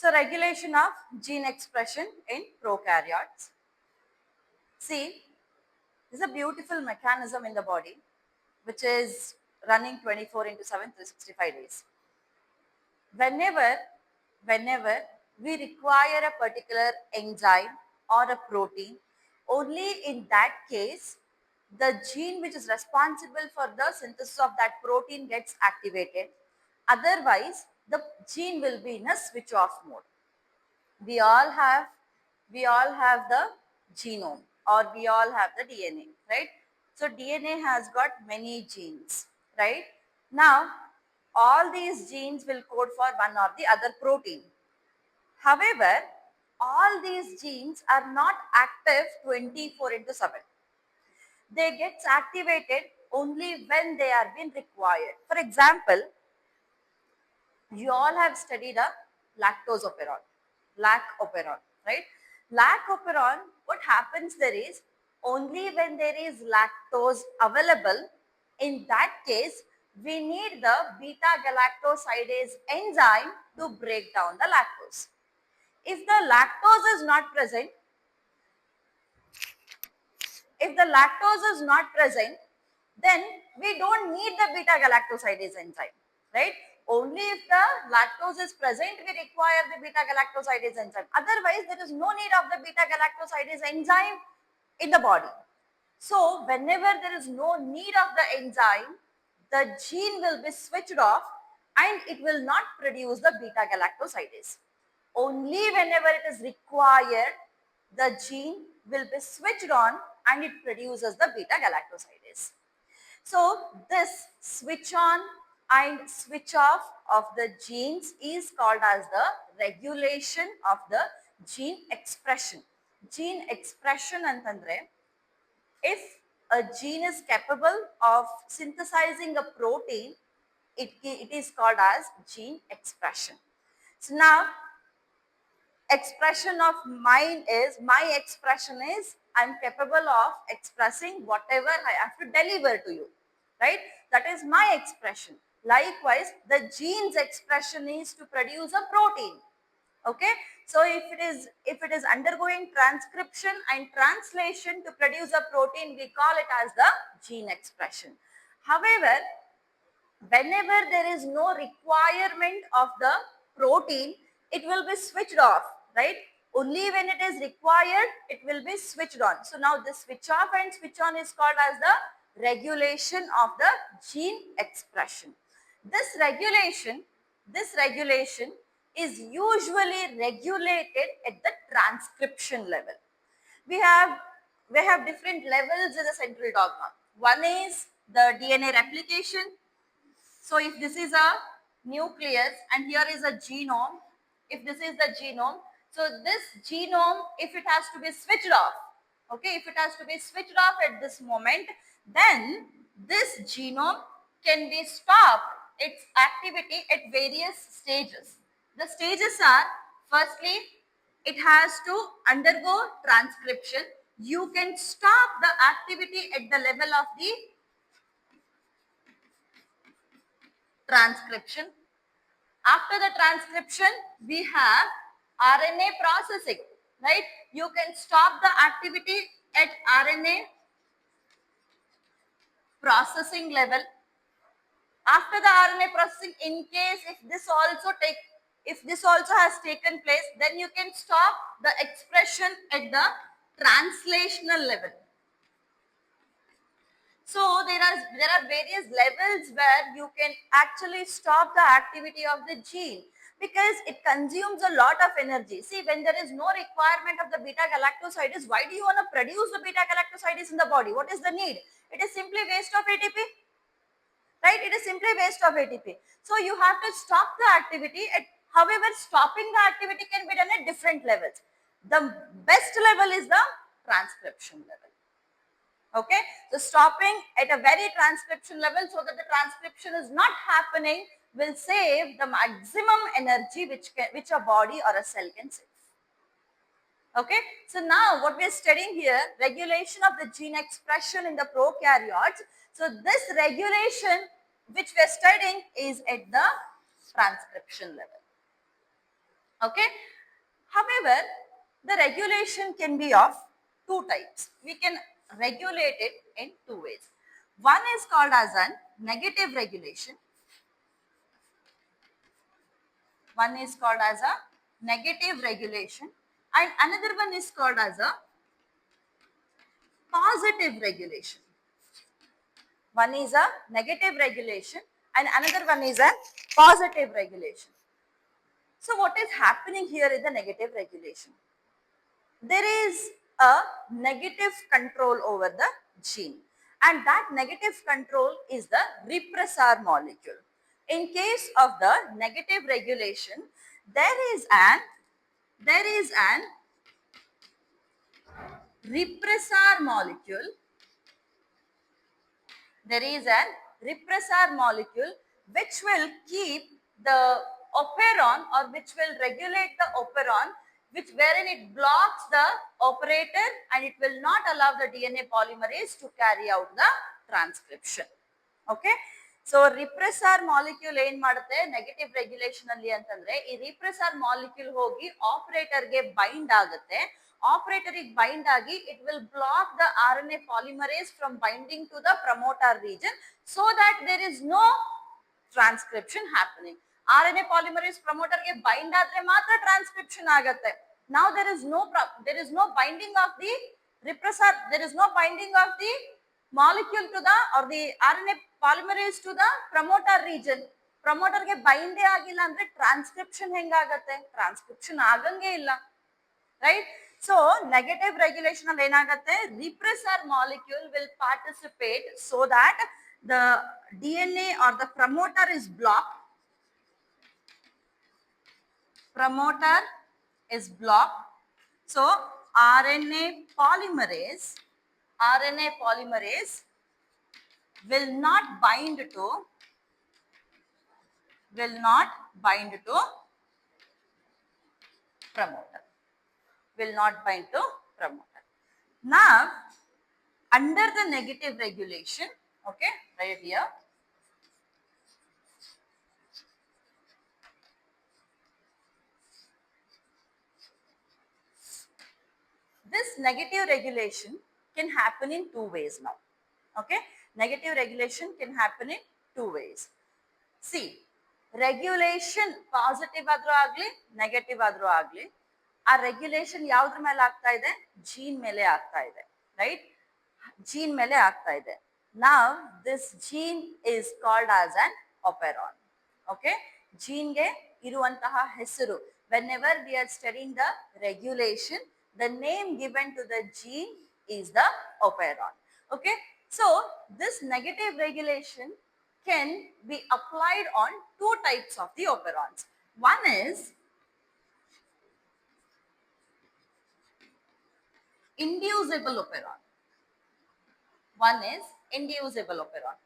So regulation of gene expression in prokaryotes. See, this is a beautiful mechanism in the body which is running 24 into 7, 365 days. Whenever we require a particular enzyme or a protein, only in that case, the gene which is responsible for the synthesis of that protein gets activated. Otherwise, the gene will be in a switch off mode. We all have the genome, or we all have the DNA, right? So DNA has got many genes, right? Now, all these genes will code for one or the other protein. However, all these genes are not active 24 into 7. They get activated only when they are being required. For example, you all have studied a lactosoperon, lac-operon, right? Lac-operon, what happens there is, only when there is lactose available, in that case, we need the beta-galactosidase enzyme to break down the lactose. If the lactose is not present, then we don't need the beta-galactosidase enzyme, right? Only if the lactose is present, we require the beta-galactosidase enzyme. Otherwise, there is no need of the beta-galactosidase enzyme in the body. So, whenever there is no need of the enzyme, the gene will be switched off and it will not produce the beta-galactosidase. Only whenever it is required, the gene will be switched on and it produces the beta-galactosidase. So this switch on and switch off of the genes is called as the regulation of the gene expression. Gene expression antandre, if a gene is capable of synthesizing a protein, it is called as gene expression. So now expression of mine is, my expression is, I'm capable of expressing whatever I have to deliver to you, right? That is my expression. Likewise, the gene's expression is to produce a protein. Okay, so if it is undergoing transcription and translation to produce a protein, we call it as the gene expression. However, whenever there is no requirement of the protein, it will be switched off, right? Only when it is required, it will be switched on. So now this switch off and switch on is called as the regulation of the gene expression. This regulation is usually regulated at the transcription level. We have different levels in the central dogma. One is the DNA replication. So if this is a nucleus and here is a genome, if this is the genome, so this genome, if it has to be switched off, okay, if it has to be switched off at this moment, then this genome can be stopped its activity at various stages. The stages are, firstly, it has to undergo transcription. You can stop the activity at the level of the transcription. After the transcription, we have RNA processing, right? You can stop the activity at RNA processing level. After the RNA processing, in case if this also has taken place, then you can stop the expression at the translational level. So there are various levels where you can actually stop the activity of the gene because it consumes a lot of energy. See, when there is no requirement of the beta-galactosidase, why do you want to produce the beta-galactosidase in the body? What is the need? It is simply waste of ATP, right? It is simply waste of ATP. So you have to stop the activity. However, stopping the activity can be done at different levels. The best level is the transcription level. Okay, so stopping at a very transcription level so that the transcription is not happening will save the maximum energy which a body or a cell can save. Okay, so now what we are studying here, regulation of the gene expression in the prokaryotes. So this regulation which we are studying is at the transcription level. Okay. However, the regulation can be of two types. We can regulate it in two ways. One is called as a negative regulation. One is called as a negative regulation and another one is called as a positive regulation. One is a negative regulation and another one is a positive regulation. So what is happening here is the negative regulation. There is a negative control over the gene and that negative control is the repressor molecule. In case of the negative regulation, there is an repressor molecule. There is an repressor molecule which will keep the operon or which will regulate the operon wherein it blocks the operator and it will not allow the DNA polymerase to carry out the transcription. Okay. So repressor molecule ಏನ್ ಮಾಡುತ್ತೆ negative regulation ಅಲ್ಲಿ ಅಂತಂದ್ರೆ ಈ repressor molecule ಹೋಗಿ operator ಗೆ bind ಆಗುತ್ತೆ. Operatoric bind agi, it will block the RNA polymerase from binding to the promoter region so that there is no transcription happening. RNA polymerase promoter ke bind aadre matra transcription agatte. Now there is no binding of the repressor, there is no binding of the molecule to the or the RNA polymerase to the promoter region. Promoter ke bind agilla andre transcription hengagatte, transcription agange illa, right? So negative regulation of repressor molecule will participate so that the DNA or the promoter is blocked. Promoter is blocked. So RNA polymerase will not bind to promoter. Will not bind to promoter. Now, under the negative regulation, okay, right here, this negative regulation can happen in two ways now. Okay, negative regulation can happen in two ways. See, regulation positive adru agli, negative adru agli, ಆ regulation ಯಾವ್ದ್ರ ಮೇಲೆ ಆಗ್ತಾ ಇದೆ, gene ಮೇಲೆ ಆಗ್ತಾ ಇದೆ, right? Gene ಮೇಲೆ ಆಗ್ತಾ ಇದೆ. ನಾವ್ this gene is called as an operon. Okay, ಜೀನ್ಗೆ ಇರುವಂತಹ ಹೆಸರು, whenever we are studying the regulation, the name given to the gene is the operon. Okay, so this negative regulation can be applied on two types of the operons. One is inducible operon. One is inducible operon.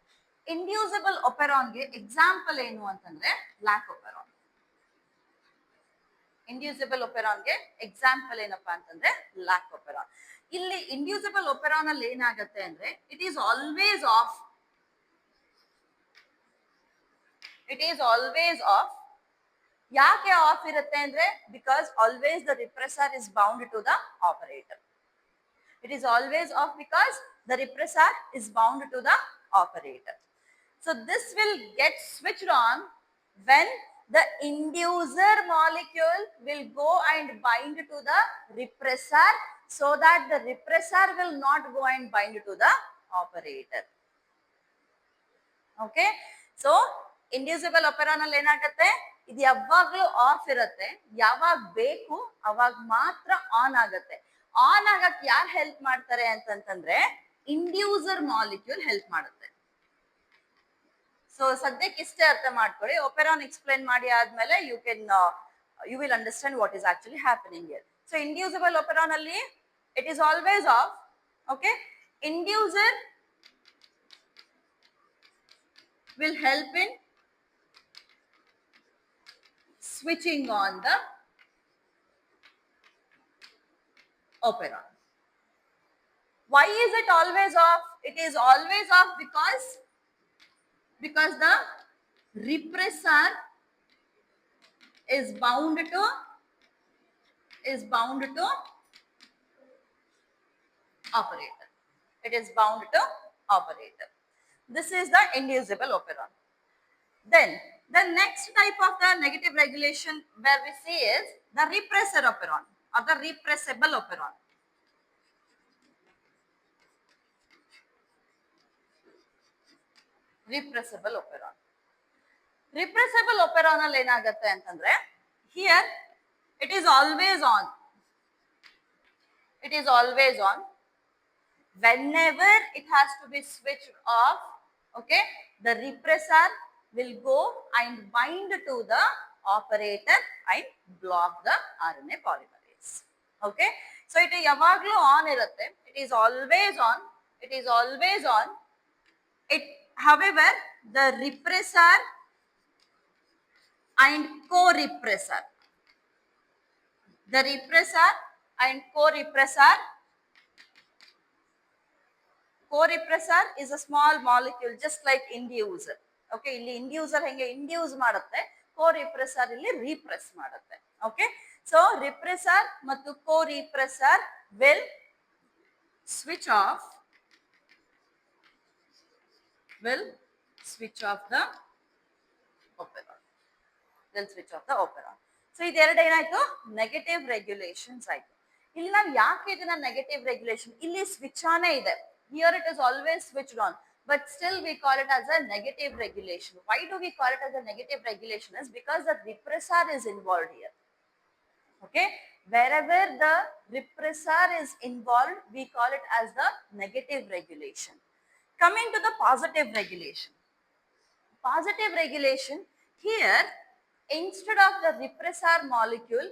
Inducible operon ಗೆ example ಏನು ಅಂತಂದ್ರೆ lac operon. Inducible operon ಗೆ example ಏನಪ್ಪಾ ಅಂತಂದ್ರೆ lac operon. ಇಲ್ಲಿ inducible operon ಅಲ್ಲಿ ಏನಾಗುತ್ತೆ ಅಂದ್ರೆ it is always off. It is always off. ಯಾಕೆ ಆಫ್ ಇರುತ್ತೆ ಅಂದ್ರೆ because always the repressor is bound to the operator. It is always off because the repressor is bound to the operator. So this will get switched on when the inducer molecule will go and bind to the repressor so that the repressor will not go and bind to the operator. Okay, so inducible operon ಅಲ್ಲಿ ಏನಾಗುತ್ತೆ, ಇದು ಯಾವಾಗಲೂ of ಇರುತ್ತೆ, ಯಾವಾಗ ಬೇಕು ಅವಾಗ ಮಾತ್ರ on ಆಗುತ್ತೆ. ಆನ್ ಆಗಕ್ಕೆ ಯಾರು ಹೆಲ್ಪ್ ಮಾಡ್ತಾರೆ ಅಂತಂತಂದ್ರೆ ಇಂಡ್ಯೂಸರ್ ಮಾಲಿಕ್ಯೂಲ್ ಹೆಲ್ಪ್ ಮಾಡುತ್ತೆ. ಸೊ ಸದ್ಯಕ್ಕೆ ಇಷ್ಟೇ ಅರ್ಥ ಮಾಡ್ಕೊಳ್ಳಿ. ಒಪೆರಾನ್ ಎಕ್ಸ್ಪ್ಲೈನ್ ಮಾಡಿ ಆದ್ಮೇಲೆ you will understand what is actually happening here. So inducible operon ಅಲ್ಲಿ it is always off. Okay, inducer will help in switching on the operon. Why is it always off? It is always off because the repressor is bound to is bound to operator. It is bound to operator. This is the inducible operon. Then the next type of the negative regulation where we see is the repressor operon or the repressible operon. Repressible operon. Repressible operon ಅಲ್ಲಿ ಏನಾಗುತ್ತೆ ಅಂತಂದ್ರೆ here it is always on. It is always on. Whenever it has to be switched off, okay, the repressor will go and bind to the operator and block the RNA polymerase. Okay, so it is yavaglu on irutte. It is always on. It is always on. It, however, the repressor and co-repressor, the repressor and co-repressor is a small molecule just like inducer. Okay, ಇಲ್ಲಿ inducer ಹೆಂಗೆ induce ಮಾಡುತ್ತೆ, co-repressor ಇಲ್ಲಿ repress ಮಾಡುತ್ತೆ. Okay, so repressor ಮತ್ತು co-repressor will switch off the operon. Will switch off the operon. So ಇದೆರಡು ಏನಾಯ್ತು, negative regulations ಆಯ್ತು. ಇಲ್ಲಿ ನಾವು ಯಾಕೆ ಇದನ್ನ ನೆಗೆಟಿವ್ ರೆಗ್ಯುಲೇಷನ್, ಇಲ್ಲಿ ಸ್ವಿಚ್ ಆನೇ ಇದೆ. Here it is always switched on, but still we call it as a negative regulation. Why do we call it as a negative regulation? Is because the repressor is involved here. Okay, wherever the repressor is involved, we call it as the negative regulation. Coming to the positive regulation. Positive regulation, here instead of the repressor molecule,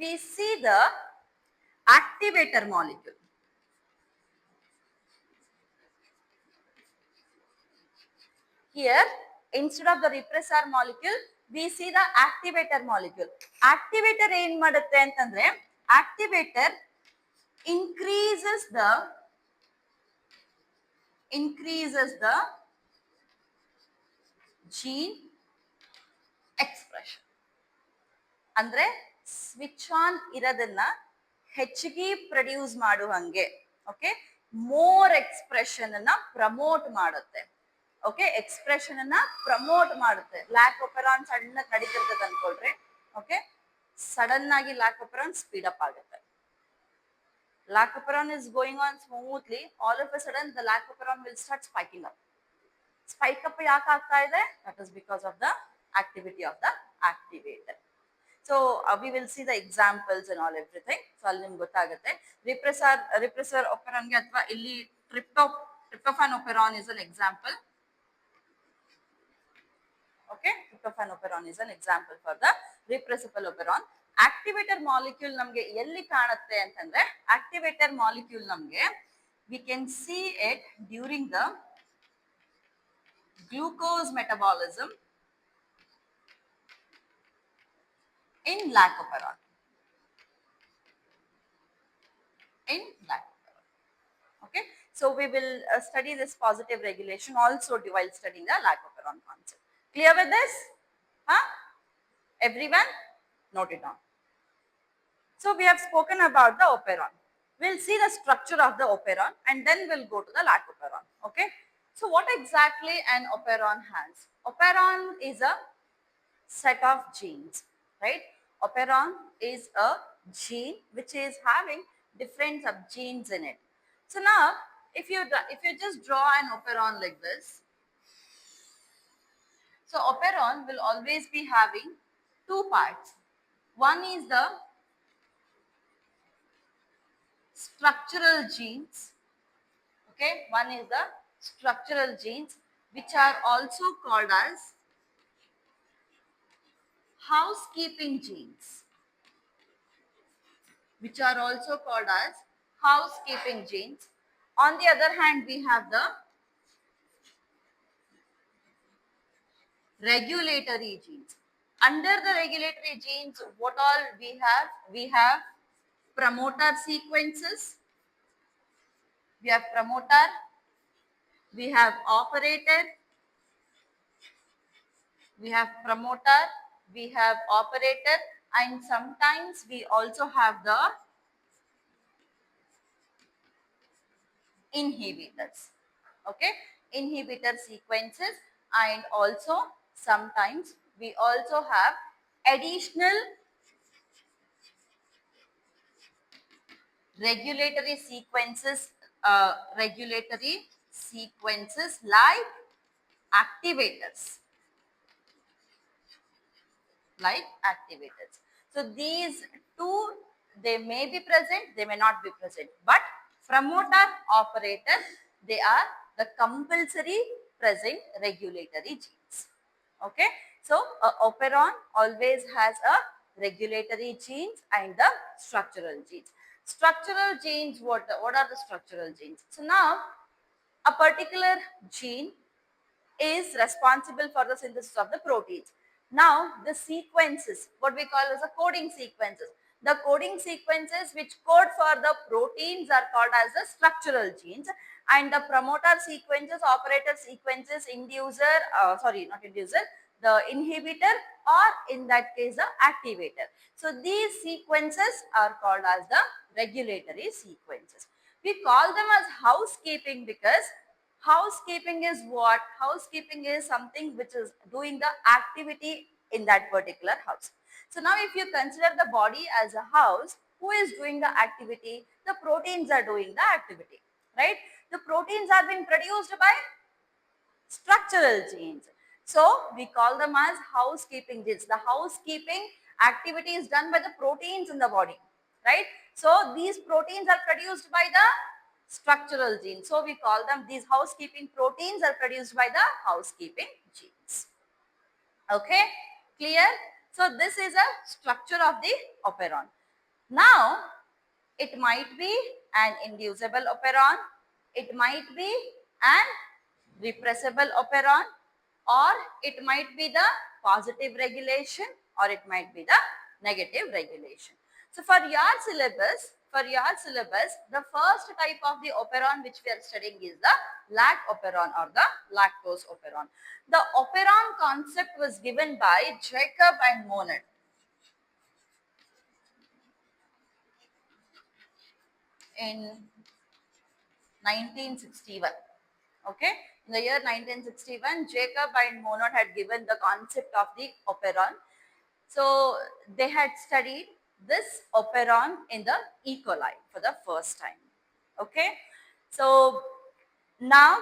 we see the activator molecule. Here, instead of the repressor molecule, we see the activator molecule. Activator ಏನು ಮಾಡುತ್ತೆ ಅಂತಂದ್ರೆ, activator increases the gene expression. ಅಂದ್ರೆ switch on ಇರೋದನ್ನ ಹೆಚ್ಚಿಗೆ produce ಮಾಡುವಂಗೆ, okay, more expression ಅನ್ನ promote ಮಾಡುತ್ತೆ. Okay, expression ಅನ್ನ promote ಮಾಡುತ್ತೆ. ಲ್ಯಾಕ್ ಒಪೆರಾನ್ ಸಡನ್ ಆಗಿ ನಡೀತಿರ್ತದೆ ಅನ್ಕೊಳ್ರಿ. ಓಕೆ, ಸಡನ್ ಆಗಿ ಲ್ಯಾಕ್ ಒಪೆರಾನ್ ಸ್ಪೀಡ್ ಅಪ್ ಆಗುತ್ತೆ. Lac operon is going on smoothly. All of a sudden, the lac operon will start spiking up. Spike up ಯಾಕೆ ಆಗ್ತಾ ಇದೆ? That is because of the activity of the activator. So we will see the examples and all everything. So ಅಲ್ಲಿ ನಿಮ್ಗೆ ಗೊತ್ತಾಗುತ್ತೆ. Repressor operon ಗೆ ಅಥವಾ ಇಲ್ಲಿ tryptophan operon is an example. Okay, tryptophan operon is an example for the repressible operon. Activator molecule ನಮಗೆ ಎಲ್ಲಿ ಕಾಣುತ್ತೆ ಅಂತಂದ್ರೆ, activator molecule ನಮಗೆ we can see it during the glucose metabolism in lac operon. Okay, so we will study this positive regulation also while studying the lac operon concept. Clear with this? Huh? Everyone? Note it down. So we have spoken about the operon. We'll see the structure of the operon and then we'll go to the lac operon. Okay. So what exactly an operon has? Operon is a set of genes, right? Operon is a gene which is having different subgenes in it. So now, if you just draw an operon like this, so operon will always be having two parts. One is the structural genes. Okay, one is the structural genes which are also called as housekeeping genes. Which are also called as housekeeping genes. On the other hand, we have the regulatory genes. Under the regulatory genes, what all we have? We have promoter sequences, we have promoter, we have operator, we have promoter, we have operator, and sometimes we also have the inhibitors. Okay, inhibitor sequences, and also sometimes we also have additional regulatory sequences like activators, So these two, they may be present, they may not be present, but promoter operator, they are the compulsory present regulatory genes. Okay, so operon always has a regulatory genes and the structural genes. Structural genes, what are the structural genes? So now a particular gene is responsible for the synthesis of the proteins. Now, the sequences, what we call as the coding sequences. The coding sequences which code for the proteins are called as the structural genes, and the promoter sequences, operator sequences, not inducer, the inhibitor, or in that case the activator. So these sequences are called as the regulatory sequences. We call them as housekeeping because housekeeping is what? Housekeeping is something which is doing the activity in that particular house. So now if you consider the body as a house, who is doing the activity? The proteins are doing the activity, right? The proteins are being produced by structural genes. So we call them as housekeeping genes. The housekeeping activity is done by the proteins in the body, right? So these proteins are produced by the structural genes. So we call them, these housekeeping proteins are produced by the housekeeping genes. Okay, clear? So this is a structure of the operon. Now, it might be an inducible operon, it might be an repressible operon, or it might be the positive regulation, or it might be the negative regulation. So for your syllabus, the first type of the operon which we are studying is the lac operon or the lactose operon. The operon concept was given by Jacob and Monod in 1961. Okay, in the year 1961, Jacob and Monod had given the concept of the operon. So they had studied this operon in the E. coli for the first time. Okay, so now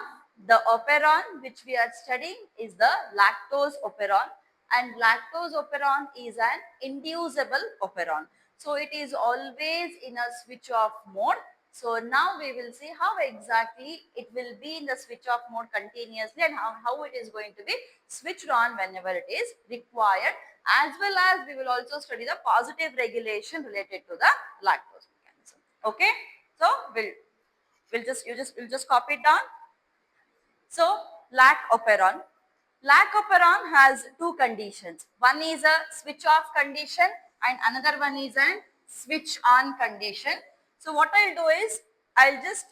the operon which we are studying is the lactose operon, and lactose operon is an inducible operon. So it is always in a switch off mode. So now we will see how exactly it will be in the switch off mode continuously, and how it is going to be switched on whenever it is required, as well as we will also study the positive regulation related to the lactose mechanism. Okay, so we'll just copy it down. So lac operon. Lac operon has two conditions. One is a switch off condition and another one is a switch on condition. So what I'll do is I'll just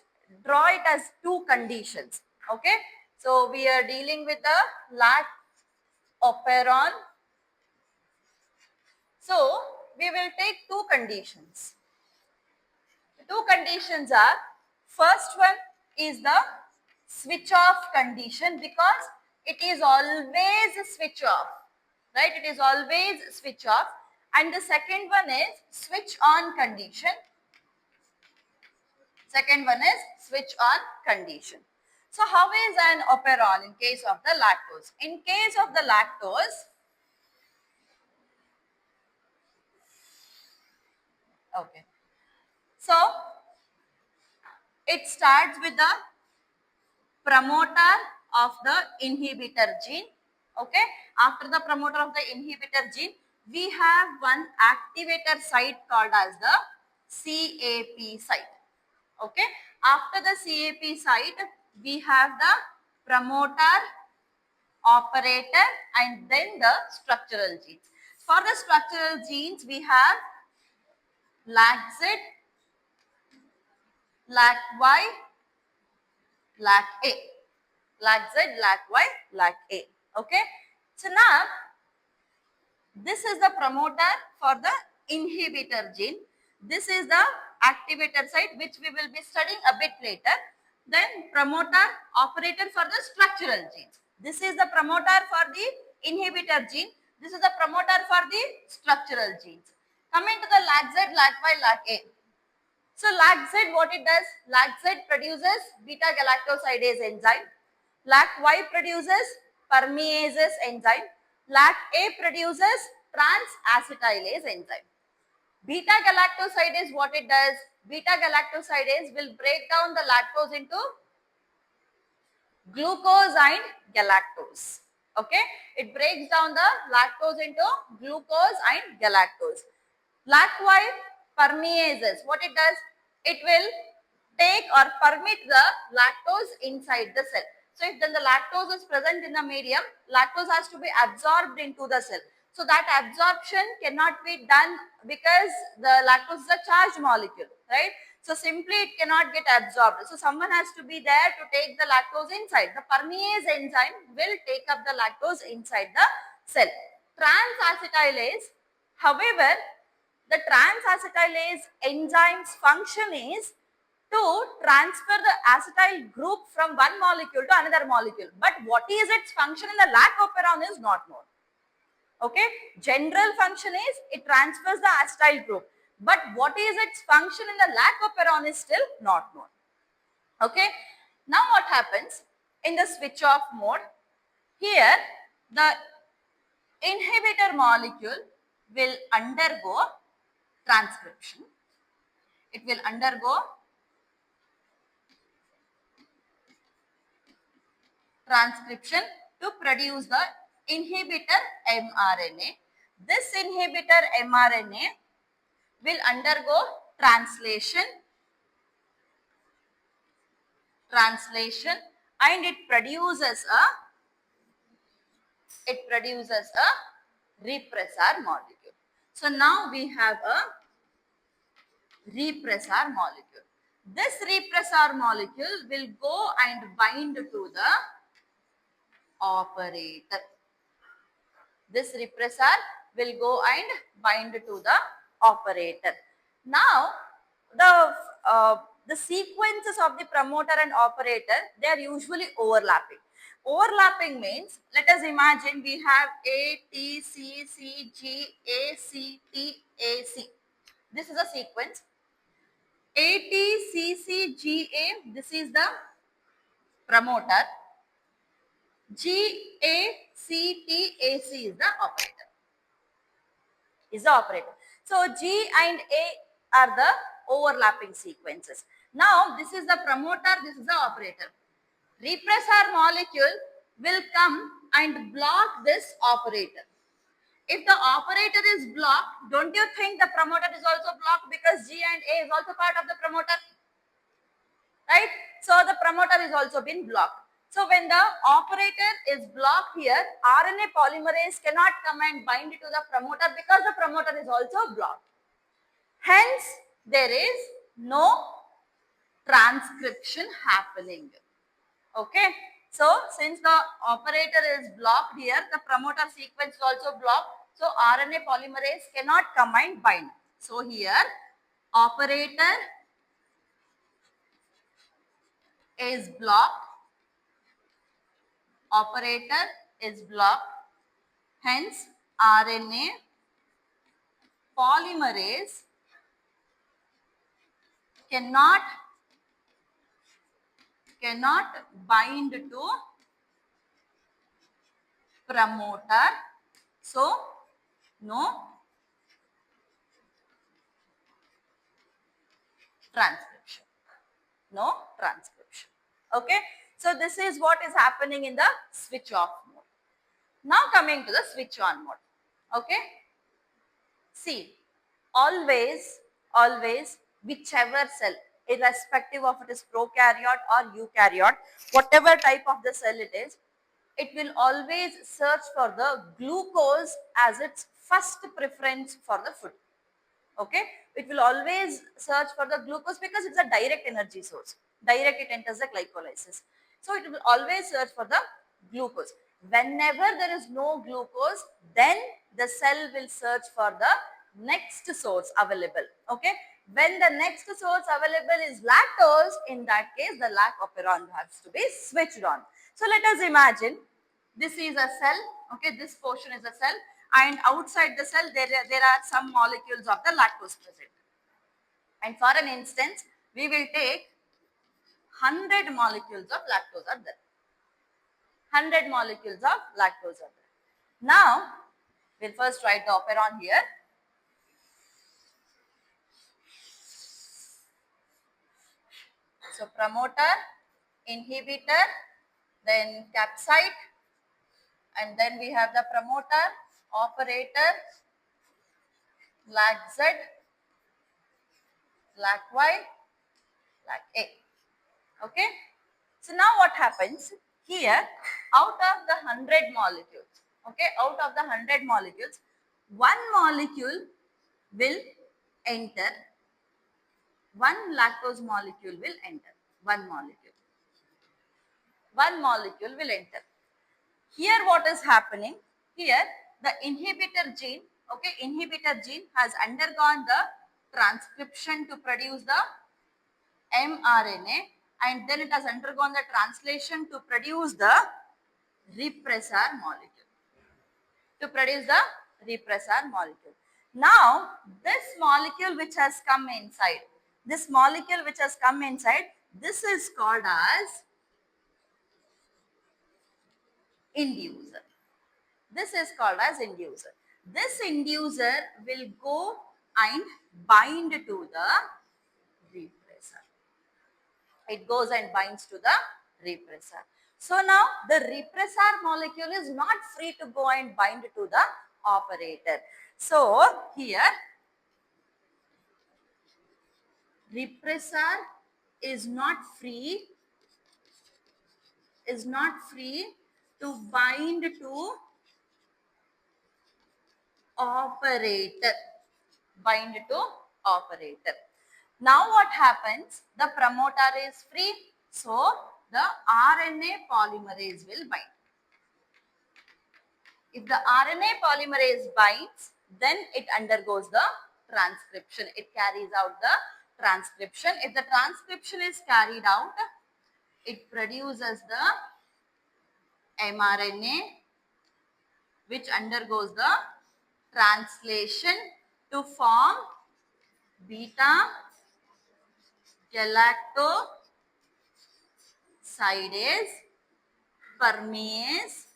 draw it as two conditions. Okay. So we are dealing with the lac operon. So we will take two conditions. The two conditions are, first one is the switch off condition because it is always switch off, right? It is always switch off. And the second one is switch on condition. Second one is switch on condition. So how is an operon in case of the lactose? In case of the lactose, okay. So it starts with the promoter of the inhibitor gene. Okay, after the promoter of the inhibitor gene, we have one activator site called as the CAP site. Okay, after the CAP site, we have the promoter, operator, and then the structural genes. For the structural genes, we have LAC Z, LAC Y, LAC A. LAC Z, LAC Y, LAC A. Okay. So now This is the promoter for the inhibitor gene. This is the activator site, which we will be studying a bit later. Then promoter operator for the structural genes. This is the promoter for the inhibitor gene. This is the promoter for the structural genes. Coming to the LAC-Z, LAC-Y, LAC-A. So LAC-Z, what it does? LAC-Z produces beta galactosidase enzyme. LAC-Y produces permeases enzyme. LAC-A produces trans-acetylase enzyme. Beta galactosidase, what it does? Beta galactosidase will break down the lactose into glucose and galactose. Okay, it breaks down the lactose into glucose and galactose. LAC-Y permeases, what it does? It will take or permit the lactose inside the cell. So if then the lactose is present in the medium, lactose has to be absorbed into the cell. So that absorption cannot be done because the lactose is a charged molecule, right? So simply it cannot get absorbed. So someone has to be there to take the lactose inside. The permease enzyme will take up the lactose inside the cell. Trans-acetylase, however, the trans-acetylase enzyme's function is to transfer the acetyl group from one molecule to another molecule. But what is its function in the lac-operon is not known. Okay, general function is it transfers the acetyl group. But what is its function in the lac-operon is still not known. Okay, now what happens in the switch off mode? Here the inhibitor molecule will undergo transcription. It will undergo transcription to produce the inhibitor mRNA. This inhibitor mRNA will undergo translation and it produces a repressor molecule. So now we have a repressor molecule. This repressor molecule will go and bind to the operator. This repressor will go and bind to the operator. Now the sequences of the promoter and operator, they are usually overlapping. Overlapping means, let us imagine we have A, T, C, C, G, A, C, T, A, C. This is a sequence. A, T, C, C, G, A, this is the promoter. G, A, C, T, A, C is the operator. So G and A are the overlapping sequences. Now this is the promoter, this is the operator. Repressor molecule will come and block this operator. If the operator is blocked, don't you think the promoter is also blocked because G and A is also part of the promoter? Right? So the promoter is also been blocked. So when the operator is blocked here, RNA polymerase cannot come and bind to the promoter because the promoter is also blocked. Hence, there is no transcription happening. Okay. So since the operator is blocked here, the promoter sequence is also blocked. So RNA polymerase cannot come and bind. So here, operator is blocked. Operator is blocked. Hence, RNA polymerase cannot bind to promoter. So, no transcription. No transcription. Okay. So, this is what is happening in the switch off mode. Now, coming to the switch on mode. Okay. See, always, whichever cell, irrespective of it is prokaryote or eukaryote, whatever type of the cell it is, it will always search for the glucose as its first preference for the food. Okay, it will always search for the glucose because it's a direct energy source. Direct it enters the glycolysis. So it will always search for the glucose. Whenever there is no glucose, then the cell will search for the next source available. Okay. When the next source available is lactose, in that case, the lac operon has to be switched on. So let us imagine this is a cell. Okay. This portion is a cell, and outside the cell, there are some molecules of the lactose present. And for an instance, we will take 100 molecules of lactose are there. 100 molecules of lactose are there. Now, we'll first write the operon here. So, promoter, inhibitor, then capside, and then we have the promoter, operator, lac Z, lac Y, lac A. Okay. So, now what happens? Here, out of the 100 molecules, okay, out of the 100 molecules, one molecule will enter, one lactose molecule will enter, one molecule will enter. Here what is happening? Here the inhibitor gene, okay, inhibitor gene has undergone the transcription to produce the mRNA, and then it has undergone the translation to produce the repressor molecule. Now, this molecule which has come inside, this is called as inducer. This is called as inducer. This inducer will go and bind to the repressor. It goes and binds to the repressor. So now the repressor molecule is not free to go and bind to the operator. So here repressor is not free to bind to operator. Now what happens? The promoter is free, so the RNA polymerase will bind. If the RNA polymerase binds, then it undergoes the transcription. It carries out the transcription. If the transcription is carried out, it produces the mRNA, which undergoes the translation to form beta galactosidase permease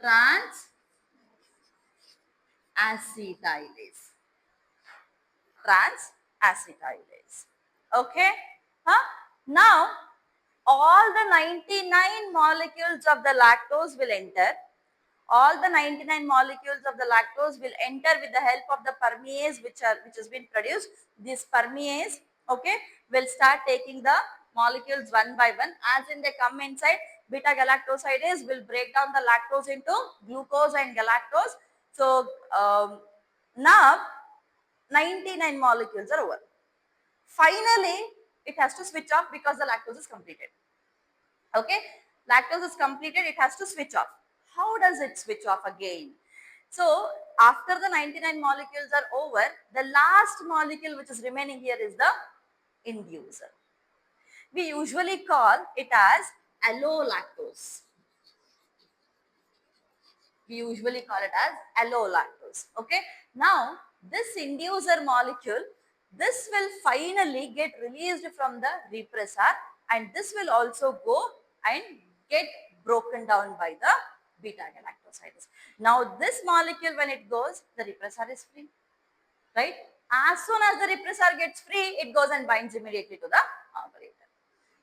transacetylase. Okay. Now, all the 99 molecules of the lactose will enter. All the 99 molecules of the lactose will enter with the help of the permease which has been produced. This permease, okay, will start taking the molecules one by one. As in they come inside, beta galactosidase will break down the lactose into glucose and galactose. So now 99 molecules are over. Finally, it has to switch off because the lactose is completed. Okay, lactose is completed, it has to switch off. How does it switch off again? So, after the 99 molecules are over, the last molecule which is remaining here is the inducer. We usually call it as allolactose. Okay. Now, this inducer molecule, this will finally get released from the repressor, and this will also go and get broken down by the beta galactosidase. Now, this molecule when it goes, the repressor is free, right? As soon as the repressor gets free, it goes and binds immediately to the operator.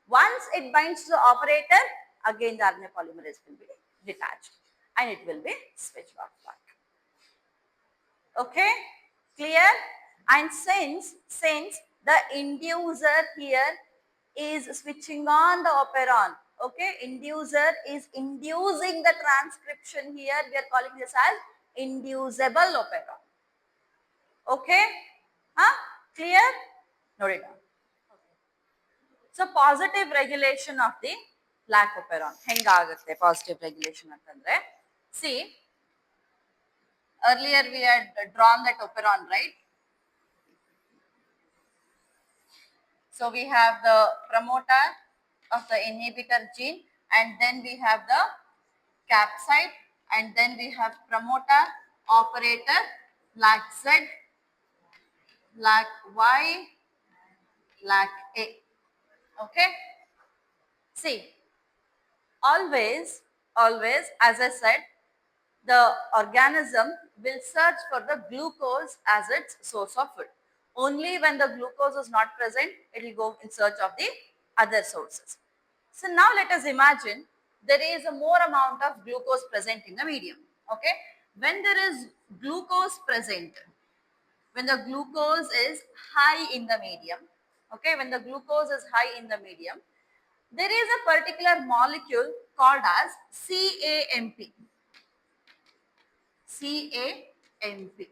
Once it binds to the operator, again the RNA polymerase will be detached and it will be switched off back. Okay, clear? And since the inducer here is switching on the operon, okay, inducer is inducing the transcription here, we are calling this as inducible operon. Okay, clear? Note it down. So positive regulation of the lacoperon. Hengagutte positive regulation antandre. See, earlier we had drawn that operon, right? So we have the promoter of the inhibitor gene, and then we have the capsid, and then we have promoter, operator, LAC-Z, LAC-Y, LAC-A. Okay. See, always, as I said, the organism will search for the glucose as its source of food. Only when the glucose is not present, it will go in search of the other sources. So now let us imagine there is a more amount of glucose present in the medium. Okay. When there is glucose present, when the glucose is high in the medium, okay, when the glucose is high in the medium, there is a particular molecule called as CAMP. CAMP.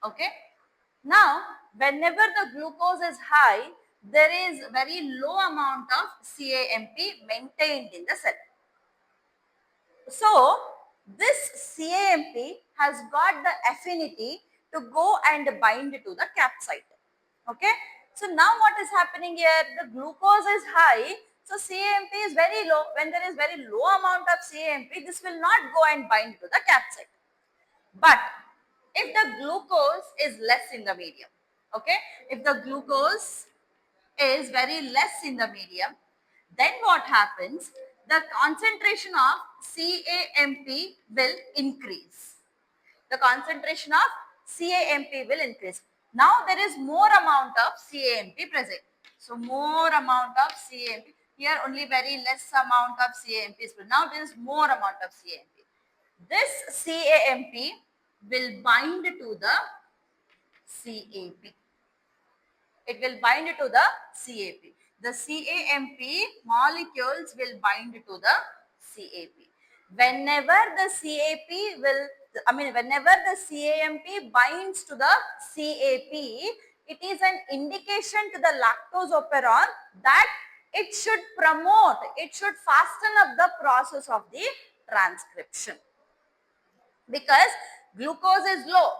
Okay. Now, whenever the glucose is high, there is very low amount of CAMP maintained in the cell. So, this CAMP has got the affinity to go and bind to the capsid. Okay. So, now what is happening here? The glucose is high. So, CAMP is very low. When there is very low amount of CAMP, this will not go and bind to the capsid. But if the glucose is less in the medium, okay, if the glucose is very less in the medium, then what happens? The concentration of CAMP will increase. The concentration of CAMP will increase. Now there is more amount of CAMP present. So more amount of CAMP. Here only very less amount of CAMP is present. Now there is more amount of CAMP. This CAMP will bind to the CAP. It will bind to the CAP. The CAMP molecules will bind to the CAP. Whenever the whenever the CAMP binds to the CAP, it is an indication to the lactose operon that it should promote, it should fasten up the process of the transcription. Because glucose is low.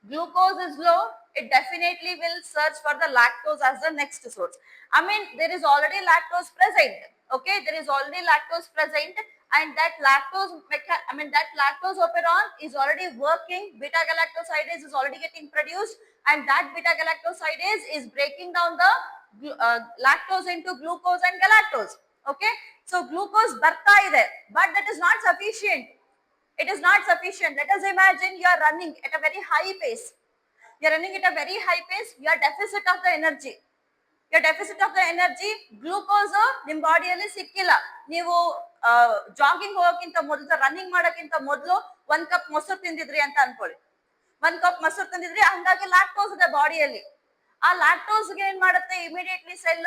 Glucose is low, it definitely will search for the lactose as the next source. I mean, there is already lactose present. Okay, there is already lactose present, and that lactose, that lactose operon is already working. Beta galactosidase is already getting produced, and that beta galactosidase is breaking down the lactose into glucose and galactose. Okay, so glucose barta ide, but that is not sufficient. It is not sufficient. Let us imagine you are running at a very high pace. You are running at a very high pace. You are deficit of the energy. Your deficit of the energy, glucose ನಿಮ್ಮ ಬಾಡಿಯಲ್ಲಿ ಸಿಕ್ಕಿಲ್ಲ. ನೀವು jogging ಹೋಗೋಕ್ಕಿಂತ ಮೊದಲು, running ಮಾಡೋಕ್ಕಿಂತ ಮೊದಲು 1 cup ಮೊಸರು ತಿಂದಿದ್ರಿ ಅಂತ ಅನ್ಕೊಳ್ಳಿ. 1 ಕಪ್ ಮೊಸರು ತಿಂದಿದ್ರಿ, ಹಂಗಾಗಿ ಲ್ಯಾಕ್ಟೋಸ್ ಇದೆ ಬಾಡಿಯಲ್ಲಿ. ಆ ಲ್ಯಾಕ್ಟೋಸ್ಗೆ ಏನ್ ಮಾಡುತ್ತೆ, ಇಮಿಡಿಯೇಟ್ಲಿ ಸೆಲ್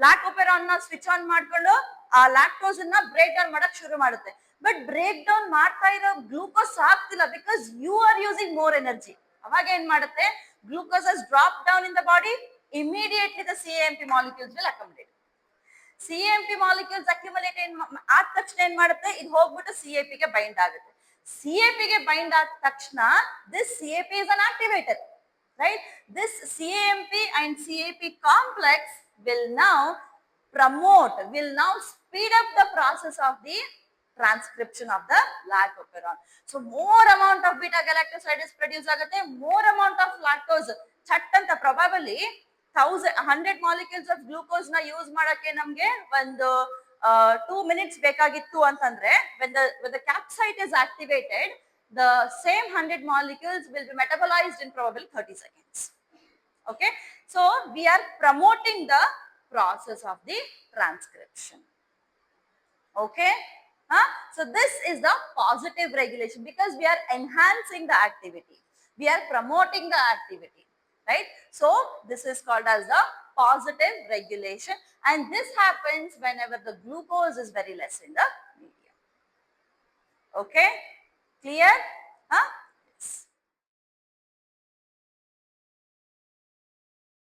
ಲ್ಯಾಕೋಪೆರಾನ್ ನ ಸ್ವಿಚ್ ಆನ್ ಮಾಡ್ಕೊಂಡು ಆ ಲ್ಯಾಕ್ಟೋಸ್ ಅನ್ನ ಬ್ರೇಕ್ ಡೌನ್ ಮಾಡಕ್ ಶುರು ಮಾಡುತ್ತೆ. ಬಟ್ ಬ್ರೇಕ್ ಡೌನ್ ಮಾಡ್ತಾ ಇರೋ ಗ್ಲೂಕೋಸ್ ಆಗ್ತಿಲ್ಲ, because you are using more energy. ಅವಾಗ ಏನ್ ಮಾಡುತ್ತೆ, glucose has drop down in the body, immediately the CAMP molecules will accumulate. CAMP molecules accumulate ಆದ ತಕ್ಷಣ ಏನ್ ಮಾಡುತ್ತೆ, ಇದು ಹೋಗ್ಬಿಟ್ಟು CAP ಗೆ ಬೈಂಡ್ ಆಗುತ್ತೆ. CAP ಗೆ ಬೈಂಡ್ ಆದ ತಕ್ಷಣ this CAP is an activator, right? This CAMP and CAP complex will now promote, will now speed up the process of the transcription of the lactoperon. So more amount of beta galactosidase produce ಆಗುತ್ತೆ, more amount of lactose ಚಟ್ ಅಂತ probably 100 molecules of glucose ನ use ಮಾಡಕ್ಕೆ ನಮಗೆ ಒಂದು 2 minutes ಬೇಕಾಗಿತ್ತು ಅಂತಂದ್ರೆ, when the capsid is activated, the same 100 molecules will be metabolized in probably 30 seconds. Okay, so we are promoting the process of the transcription. Okay, so this is the positive regulation, because we are enhancing the activity, we are promoting the activity, right? So this is called as the positive regulation, and this happens whenever the glucose is very less in the medium. Okay, clear?